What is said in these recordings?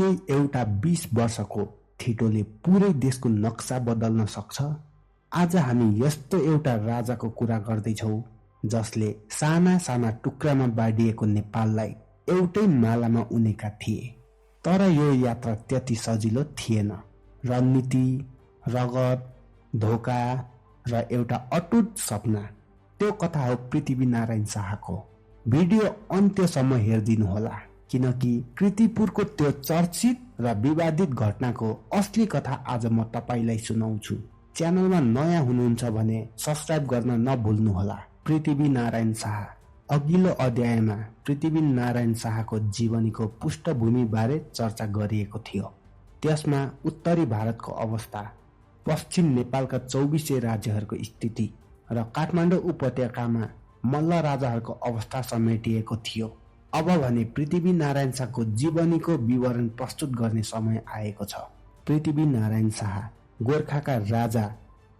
के एउटा 20 वर्षको ठिटोले पुरै देशको नक्सा बदल्न सक्छ? आज हामी यस्तो एउटा राजाको कुरा गर्दैछौँ जसले साना साना टुक्रामा बाँडिएको नेपाललाई एउटै मालामा उनेका थिए। तर यो यात्रा त्यति सजिलो थिएन। रणनीति, रगत, धोका र एउटा अटुट सपना। त्यो कथा हो पृथ्वीनारायण शाहको। भिडियो अन्त्यसम्म हेरिदिनुहोला, किनकि कीर्तिपुरको त्यो चर्चित र विवादित घटनाको असली कथा आज म तपाईलाई सुनाउँछु। च्यानलमा नयाँ हुनुहुन्छ भने सब्स्क्राइब गर्न नभुल्नुहोला। पृथ्वीनारायण शाह। अघिल्लो अध्यायमा पृथ्वीनारायण शाहको जीवनीको पृष्ठभूमि बारे चर्चा गरिएको थियो। त्यसमा उत्तरी भारतको अवस्था, पश्चिम नेपालका 24 राज्यहरूको स्थिति र काठमाडौँ उपत्यकामा मल्ल राजाहरूको अवस्था समेटिएको थियो। अब भने पृथ्वीनारायण शाहको जीवनीको विवरण प्रस्तुत गर्ने समय आएको छ। पृथ्वीनारायण शाह गोर्खाका राजा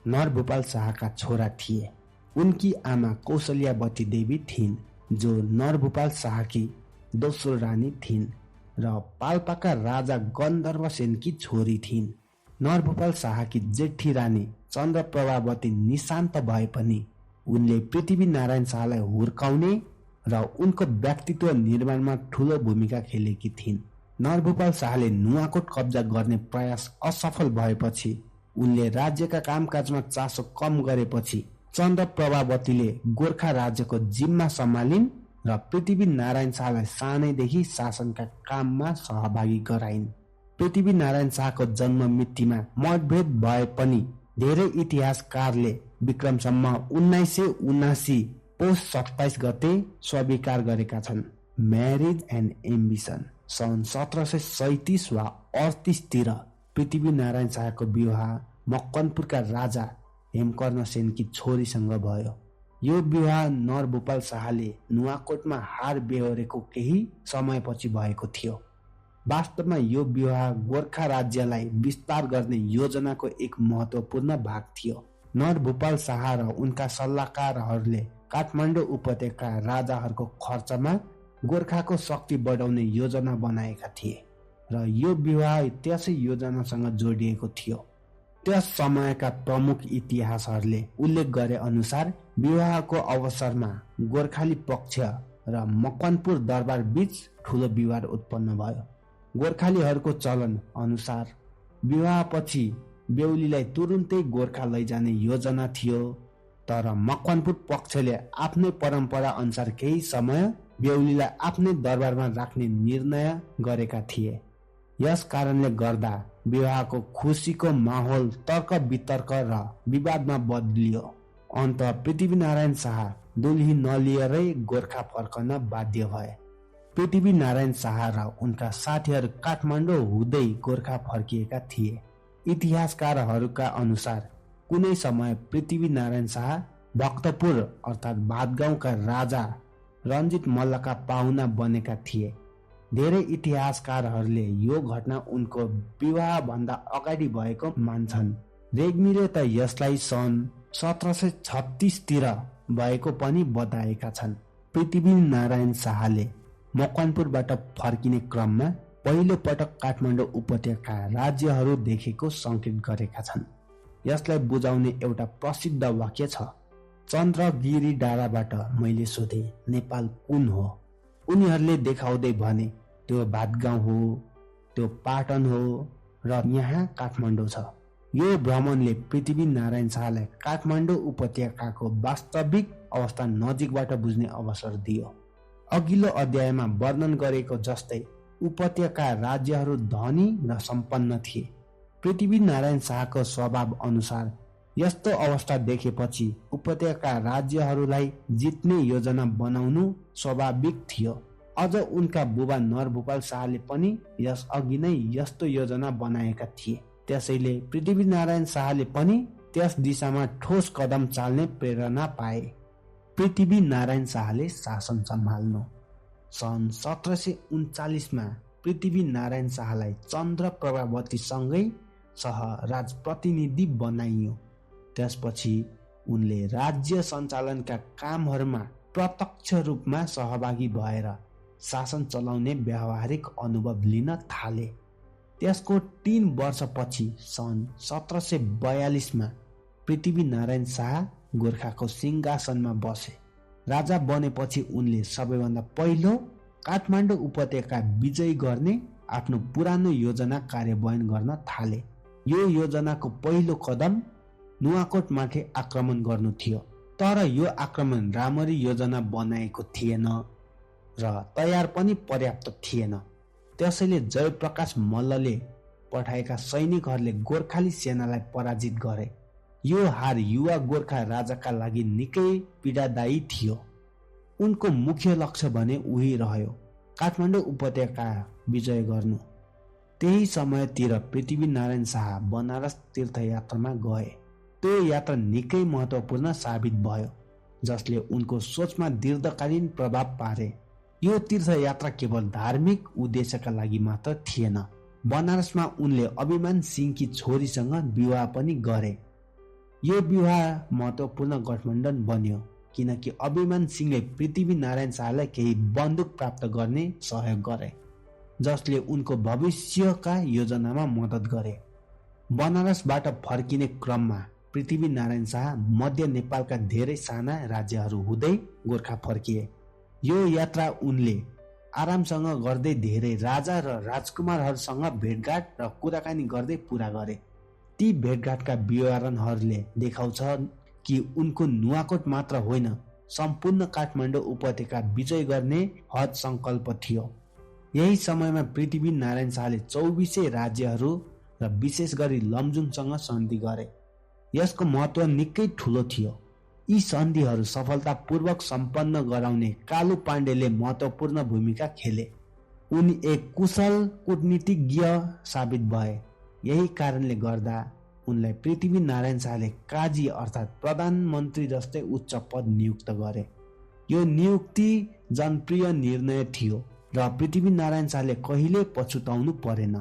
नरभूपाल शाहका छोरा थिए। उनकी आमा कौशल्यावती देवी थिइन्, जो नरभूपाल शाहकी दोस्रो रानी थिइन् र पाल्पाका राजा गन्धर्वसेनकी छोरी थिइन्। नरभूपाल शाहकी जेठी रानी चन्द्रप्रभावती निशान्त भए पनि उनले पृथ्वीनारायण शाहलाई हुर्काउने र उनको व्यक्तित्व निर्माणमा ठूलो भूमिका खेलेकी थिइन्। नरभूपाल शाहले नुवाकोट कब्जा गर्ने प्रयास असफल भएपछि उनले राज्यका कामकाजमा चासो कम गरेपछि चन्द्रप्रभावतीले गोर्खा राज्यको जिम्मा सम्हालिन् र पृथ्वीनारायण शाहलाई सानैदेखि शासनका काममा सहभागी गराइन्। पृथ्वीनारायण शाहको जन्म मितिमा मतभेद भए पनि धेरै इतिहासकारले विक्रमसम्म 1979 पौष 27 गते स्वीकार गरेका छन्। Marriage and ambition. सन् 1737 वा 38 तिर पृथ्वीनारायण शाहको विवाह मकवानपुरका राजा हेमकर्ण सेनकी छोरीसँग भयो। यो विवाह नरभूपाल शाहले नुवाकोटमा हार बेहोरेको केही समयपछि भएको थियो। वास्तवमा यो विवाह गोर्खा राज्यलाई विस्तार गर्ने योजनाको एक महत्वपूर्ण भाग थियो। नरभूपाल शाह र उनका सल्लाहकारहरूले काठमाडौँ उपत्यका राजाहरूको खर्चमा गोर्खाको शक्ति बढाउने योजना बनाएका थिए र यो विवाह त्यसै योजनासँग जोडिएको थियो। त्यस समयका प्रमुख इतिहासहरूले उल्लेख गरे अनुसार विवाहको अवसरमा गोर्खाली पक्ष र मकवानपुर दरबार बीच ठूलो विवाद उत्पन्न भयो। गोर्खालीहरूको चलन अनुसार विवाहपछि बेहुलीलाई तुरुन्तै गोर्खा लैजाने योजना थियो, तर मकवानपुर पक्षले आफ्नै परम्परा अनुसार केही समय बेहुलीलाई आफ्नै दरबारमा राख्ने निर्णय गरेका थिए। यस कारणले गर्दा विवाहको खुसीको माहौल तर्क वितर्क र विवादमा बदलियो। अन्त पृथ्वीनारायण शाह दुल्ही नलिएरै गोर्खा फर्कन बाध्य भए। पृथ्वीनारायण शाह र उनका साथीहरू काठमाडौँ हुँदै गोर्खा फर्किएका थिए। इतिहासकारहरूका अनुसार कुनै समय पृथ्वीनारायण शाह भक्तपुर अर्थात् भातगाउँका राजा रञ्जित मल्लका पाहुना बनेका थिए। धेरै इतिहासकारहरूले यो घटना उनको विवाहभन्दा अगाडि भएको मान्छन्। रेग्मीले त यसलाई सन् 1736 तिर भएको पनि बताएका छन्। पृथ्वीनारायण शाहले मकवानपुरबाट फर्किने क्रममा पहिलो पटक काठमाडौँ उपत्यका राज्यहरू देखेको संकेत गरेका छन्। यसलाई बुझाउने एउटा प्रसिद्ध वाक्य छ। चन्द्रगिरी डाँडाबाट मैले सोधे नेपाल कुन हो? उनीहरूले देखाउँदै भने त्यो भातगाउँ हो, त्यो पाटन हो र यहाँ काठमाडौँ छ। यो भ्रमणले पृथ्वीनारायण शाहलाई काठमाडौँ उपत्यकाको वास्तविक अवस्था नजिकबाट बुझ्ने अवसर दियो। अघिल्लो अध्यायमा वर्णन गरेको जस्तै उपत्यका राज्यहरू धनी र सम्पन्न थिए। पृथ्वीनारायण शाहको स्वभाव अनुसार यस्तो अवस्था देखेपछि उपत्यका राज्यहरूलाई जित्ने योजना बनाउनु स्वाभाविक थियो। अझ उनका बुबा नरभूपाल शाहले पनि यस अघि नै यस्तो योजना बनाएका थिए। त्यसैले पृथ्वीनारायण शाहले पनि त्यस दिशामा ठोस कदम चाल्ने प्रेरणा पाए। पृथ्वीनारायण शाहले शासन सम्हाल्नु। सन् 1739 मा पृथ्वीनारायण शाहलाई चन्द्रप्रभावतीसँगै सह राजप्रतिनिधि बनाइयो। त्यसपछि उनले राज्य सञ्चालनका कामहरूमा प्रत्यक्ष रूपमा सहभागी भएर शासन चलाउने व्यावहारिक अनुभव लिन थाले। त्यसको 3 वर्षपछि सन् 1742 पृथ्वीनारायण शाह गोर्खाको सिंहासनमा बसे। राजा बनेपछि उनले सबैभन्दा पहिलो काठमाडौँ उपत्यका विजय गर्ने आफ्नो पुरानो योजना कार्यान्वयन गर्न थाले। यो योजनाको पहिलो कदम नुवाकोटमाथि आक्रमण गर्नु थियो, तर यो आक्रमण राम्ररी योजना बनाएको थिएन र तयार पनि पर्याप्त थिएन। त्यसैले जयप्रकाश मल्लले पठाएका सैनिकहरूले गोर्खाली सेनालाई पराजित गरे। यो हार युवा गोर्खा राजाका लागि निकै पीडादायी थियो। उनको मुख्य लक्ष्य भने उही रह्यो, काठमाडौँ उपत्यका विजय गर्नु। त्यही समयतिर पृथ्वीनारायण शाह बनारस तीर्थयात्रामा गए। त्यो यात्रा निकै महत्त्वपूर्ण साबित भयो, जसले उनको सोचमा दीर्घकालीन प्रभाव पारे। यो तीर्थयात्रा केवल धार्मिक उद्देश्यका लागि मात्र थिएन। बनारसमा उनले अभिमान सिंहकी छोरीसँग विवाह पनि गरे। यो विवाह महत्त्वपूर्ण गठबन्धन बन्यो, किनकि अभिमान सिंहले पृथ्वीनारायण शाहलाई केही बन्दुक प्राप्त गर्ने सहयोग गरे, जसले उनको भविष्यका योजनामा मद्दत गरे। बनारसबाट फर्किने क्रममा पृथ्वीनारायण शाह मध्य नेपालका धेरै साना राज्यहरू हुँदै गोर्खा फर्किए। यो यात्रा उनले आरामसँग गर्दै धेरै राजा र राजकुमारहरूसँग भेटघाट र कुराकानी गर्दै पूरा गरे। ती भेटघाटका विवरणहरूले देखाउँछ कि उनको नुवाकोट मात्र होइन, सम्पूर्ण काठमाडौँ उपत्यका विजय गर्ने हद संकल्प थियो। यही समयमा पृथ्वीनारायण शाहले 24 राज्यहरू र विशेष गरी लमजुङसँग सन्धि गरे। यसको महत्त्व निकै ठुलो थियो। यी सन्धिहरू सफलतापूर्वक सम्पन्न गराउने कालु पाण्डेले महत्त्वपूर्ण भूमिका खेले। उनी एक कुशल कूटनीतिज्ञ साबित भए। यही कारणले गर्दा उनलाई पृथ्वीनारायण शाहले काजी अर्थात् प्रधानमन्त्री जस्तै उच्च पद नियुक्त गरे। यो नियुक्ति जनप्रिय निर्णय थियो र पृथ्वीनारायण शाहले कहिले पछुताउनु परेन।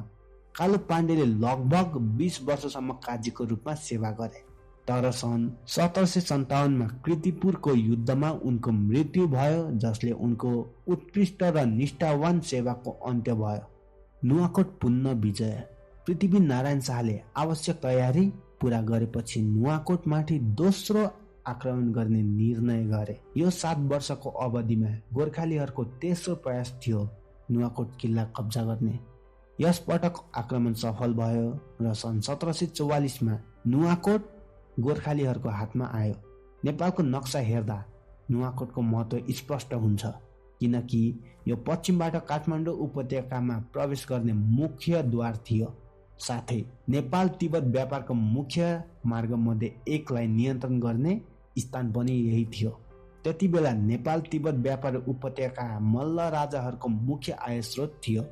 कालु पाण्डेले लगभग 20 वर्षसम्म काजीको रूपमा सेवा गरे, तर सन् 1757 कीर्तिपुरको युद्धमा उनको मृत्यु भयो, जसले उनको उत्कृष्ट र निष्ठावान सेवाको अन्त्य भयो। नुवाकोट पुनः विजय। पृथ्वीनारायण शाहले आवश्यक तयारी पूरा गरेपछि नुवाकोटमाथि दोस्रो आक्रमण गर्ने निर्णय गरे। यो 7 वर्षको अवधिमा गोर्खालीहरूको तेस्रो प्रयास थियो नुवाकोट किल्ला कब्जा गर्ने। यस पटक आक्रमण सफल भयो र सन् 1744 नुवाकोट गोर्खालीहरूको हातमा आयो। नेपालको नक्सा हेर्दा नुवाकोटको महत्त्व स्पष्ट हुन्छ, किनकि यो पश्चिमबाट काठमाडौँ उपत्यकामा प्रवेश गर्ने मुख्य द्वार थियो। साथै नेपाल तिब्बत व्यापारको मुख्य मार्गमध्ये एकलाई नियन्त्रण गर्ने स्थान पनि यही थियो। त्यति बेला नेपाल तिब्बत व्यापार उपत्यका मल्ल राजाहरूको मुख्य आय स्रोत थियो।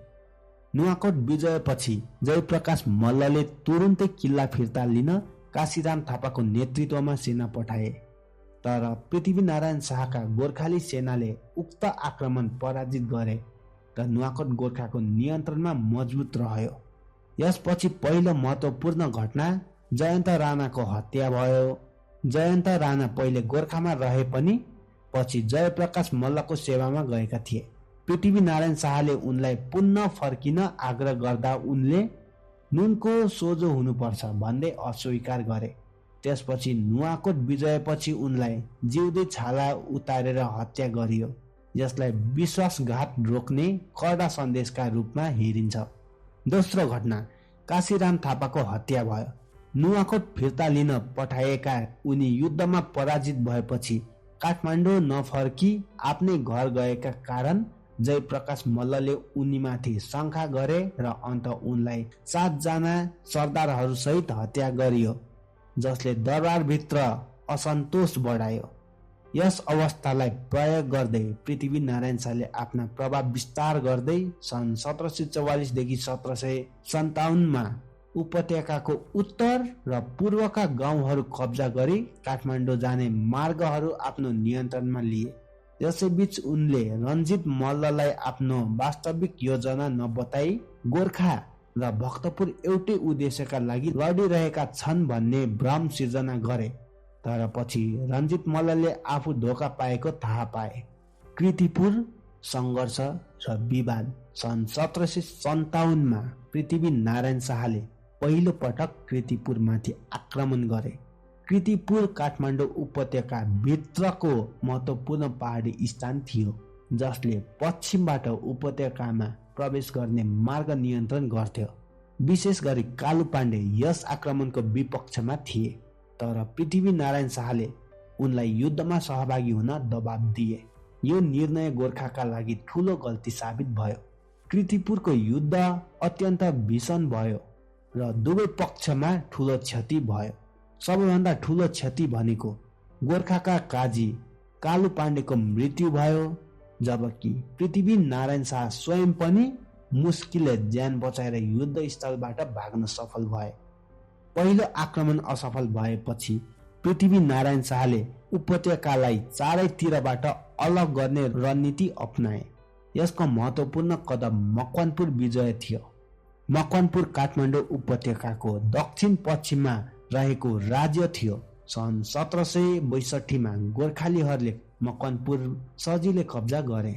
नुवाकोट विजयपछि जयप्रकाश मल्लले तुरुन्तै किल्ला फिर्ता लिन काशीराम थापाको नेतृत्वमा सेना पठाए, तर पृथ्वीनारायण शाहका गोर्खाली सेनाले उक्त आक्रमण पराजित गरे र नुवाकोट गोर्खाको नियन्त्रणमा मजबुत रह्यो। यसपछि पहिलो महत्त्वपूर्ण घटना जयन्त राणाको हत्या भयो। जयन्त राणा पहिले गोर्खामा रहे पनि पछि जयप्रकाश मल्लको सेवामा गएका थिए। पृथ्वीनारायण शाहले उनलाई पुनः फर्किन आग्रह गर्दा उनले नुनको सोझो हुनुपर्छ भन्दै अस्वीकार गरे। त्यसपछि नुवाकोट विजयपछि उनलाई जिउँदै छाला उतारेर हत्या गरियो, जसलाई विश्वासघात रोक्ने कडा सन्देशका रूपमा हेरिन्छ। दोस्रो घटना काशीराम थापाको हत्या भयो। नुवाकोट फिर्ता लिन पठाएका उनी युद्धमा पराजित भएपछि काठमाडौँ नफर्की आफ्नै घर गएका कारण जयप्रकाश मल्लले उनीमाथि शङ्का गरे र अन्त उनलाई 7 जना सरदारहरूसहित हत्या गरियो, जसले दरबारभित्र असन्तोष बढायो। यस अवस्थालाई प्रयोग गर्दै पृथ्वीनारायण शाहले आफ्ना प्रभाव विस्तार गर्दै सन् 1744 देखि 1757 उपत्यकाको उत्तर र पूर्वका गाउँहरू कब्जा गरी काठमाडौँ जाने मार्गहरू आफ्नो नियन्त्रणमा लिए। यसैबीच उनले रञ्जित मल्ललाई आफ्नो वास्तविक योजना नबताई गोर्खा र भक्तपुर एउटै उद्देश्यका लागि लडिरहेका छन् भन्ने भ्रम सिर्जना गरे, तर पछि रञ्जित मल्लले आफू धोका पाएको थाहा पाए। कीर्तिपुर सङ्घर्ष र विवाद सन् 1757 पृथ्वी नारायण शाहले पहिलो पटक कीर्तिपुरमाथि आक्रमण गरे। कीर्तिपुर काठमाडौँ उपत्यका भित्रको महत्त्वपूर्ण पहाडी स्थान थियो जसले पश्चिमबाट उपत्यकामा प्रवेश गर्ने मार्ग नियन्त्रण गर्थ्यो। विशेष गरी कालु पाण्डे यस आक्रमणको विपक्षमा थिए, तर पृथ्वी नारायण शाहले उनलाई युद्धमा सहभागी हुन दबाब दिए। यो निर्णय गोर्खाका लागि ठूलो गल्ती साबित भयो। कीर्तिपुरको युद्ध अत्यन्त भीषण भयो र दुवै पक्षमा ठूलो क्षति भयो। सबैभन्दा ठूलो क्षति भनेको गोर्खाका काजी कालु पाण्डेको मृत्यु भयो, जबकि पृथ्वी नारायण शाह स्वयं पनि मुस्किलले ज्यान बचाएर युद्ध स्थलबाट भाग्न सफल भए। पहिलो आक्रमण असफल भएपछि पृथ्वी नारायण शाहले उपत्यकालाई चारैतिरबाट अलग गर्ने रणनीति अपनाए। यसको महत्त्वपूर्ण कदम मकवानपुर विजय थियो। मकवानपुर काठमाडौँ उपत्यकाको दक्षिण पश्चिममा रहेको राज्य थियो। सन् 1762 गोर्खालीहरूले मकवानपुर सजिलै कब्जा गरे।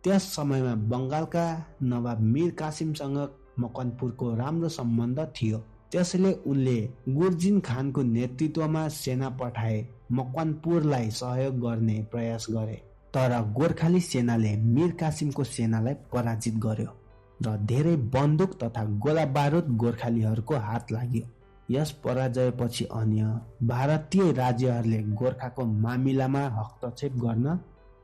त्यस समयमा बङ्गालका नवाब मीर कासिमसँग मकवानपुरको राम्रो सम्बन्ध थियो, त्यसैले उनले गुर्जिन खानको नेतृत्वमा सेना पठाए मकवानपुरलाई सहयोग गर्ने प्रयास गरे। तर गोर्खाली सेनाले मीर कासिमको सेनालाई पराजित गर्यो र धेरै बन्दुक तथा गोला बारुद गोर्खालीहरूको हात लाग्यो। यस पराजयपछि अन्य भारतीय राज्यहरूले गोर्खाको मामिलामा हस्तक्षेप गर्न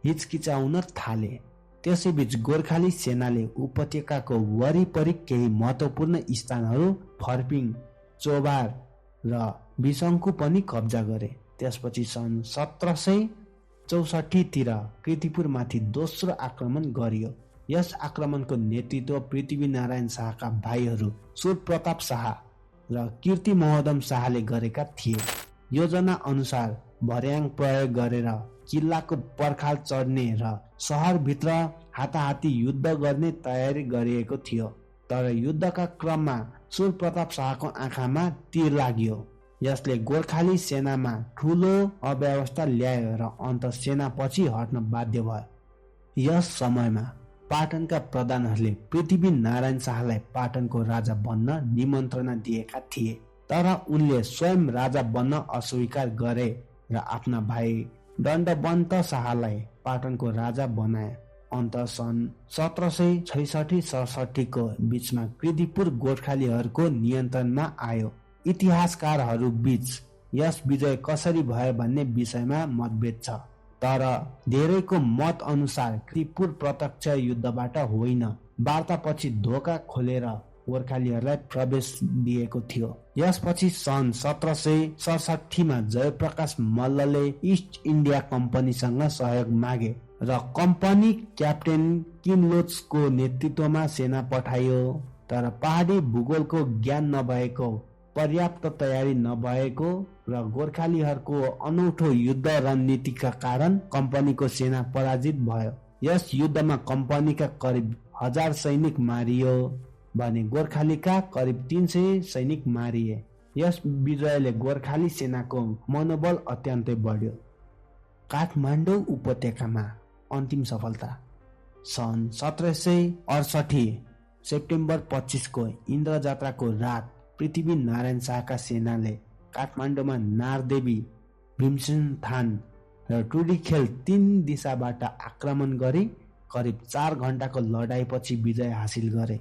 हिचकिचाउन थाले। त्यसैबीच गोर्खाली सेनाले उपत्यकाको वरिपरि केही महत्त्वपूर्ण स्थानहरू फर्पिङ, चोभार र बिसङ्कु पनि कब्जा गरे। त्यसपछि सन् 1764 तिर कीर्तिपुरमाथि दोस्रो आक्रमण गरियो। यस आक्रमणको नेतृत्व पृथ्वी नारायण शाहका भाइहरू सुरप्रताप शाह र कीर्ति महोदम शाहले गरेका थिए। योजना अनुसार भर्याङ प्रयोग गरेर किल्लाको पर्खाल चढ्ने र सहरभित्र हाताहाती युद्ध गर्ने तयारी गरिएको थियो। तर युद्धका क्रममा सुरप्रताप शाहको आँखामा तीर लाग्यो। यसले गोर्खाली सेनामा ठूलो अव्यवस्था ल्यायो र अन्त सेना पछि हट्न बाध्य भयो। यस समयमा पाटनका प्रधानहरूले पृथ्वी नारायण शाहलाई पाटनको राजा बन्न निमन्त्रणा दिएका थिए, तर उनले स्वयं राजा बन्न अस्वीकार गरे र आफ्ना भाइ दण्डवन्त शाहलाई पाटनको राजा बनाए। अन्त सन् 1766-67 को बीचमा कीर्तिपुर गोर्खालीहरूको नियन्त्रणमा आयो। इतिहासकारहरू बीच यस विजय कसरी भयो भन्ने विषयमा मतभेद छ, तर धेरैको मत अनुसार कीर्तिपुर प्रत्यक्ष युद्धबाट होइन, वार्तापछि धोका खोलेर गोर्खालीहरूलाई प्रवेश दिएको थियो। यसपछि सन् 1767 जयप्रकाश मल्लले इस्ट इन्डिया कम्पनीसँग सहयोग मागे र कम्पनी क्याप्टेन किनलोचको नेतृत्वमा सेना पठाइयो। तर पहाडी भूगोलको ज्ञान नभएको, पर्याप्त तयारी नभएको र गोर्खालीहरूको अनौठो युद्ध रणनीतिका कारण कम्पनीको सेना पराजित भयो। यस युद्धमा कम्पनीका करिब 1000 सैनिक मारियो भने गोर्खालीका करिब 300 सैनिक मारिए। यस विजयले गोर्खाली सेनाको मनोबल अत्यन्तै बढ्यो। काठमाडौँ उपत्यकामा अन्तिम सफलता सन् 1768 सेप्टेम्बर 25 को इन्द्र जात्राको रात पृथ्वी नारायण शाहका सेनाले काठमाडौँमा नारदेवी, भीमसेनथान र टुडीखेल 3 दिशाबाट आक्रमण गरी करिब 4 घण्टाको लडाईँपछि विजय हासिल गरे।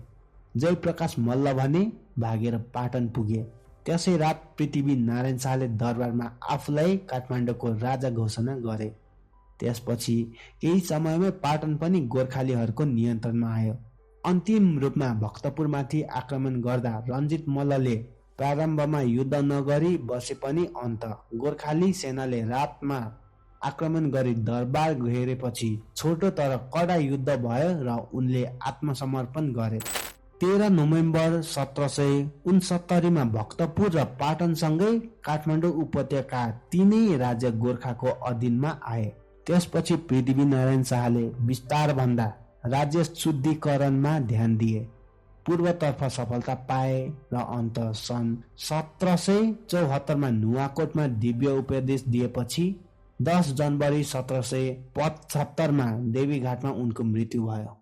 जयप्रकाश मल्ल भने भागेर पाटन पुगे। त्यसै रात पृथ्वी नारायण शाहले दरबारमा आफूलाई काठमाडौँको राजा घोषणा गरे। त्यसपछि केही समयमै पाटन पनि गोर्खालीहरूको नियन्त्रणमा आयो। अन्तिम रूपमा भक्तपुरमाथि आक्रमण गर्दा रञ्जित मल्लले प्रारम्भमा युद्ध नगरी बसे पनि अन्त गोर्खाली सेनाले रातमा आक्रमण गरी दरबार घेरेपछि छोटो तर कडा युद्ध भयो र उनले आत्मसमर्पण गरे। 13 नोभेम्बर 1769 भक्तपुर र पाटनसँगै काठमाडौँ उपत्यका तीनै राज्य गोर्खाको अधीनमा आए। त्यसपछि पृथ्वी नारायण शाहले विस्तार भन्दा राज्य शुद्धिकरणमा ध्यान दिए। पूर्वतर्फ सफलता पाए र अन्त सन् 1774 नुवाकोटमा दिव्य उपदेश दिएपछि 10 जनवरी 1775 मा देवीघाटमा उनको मृत्यु भयो।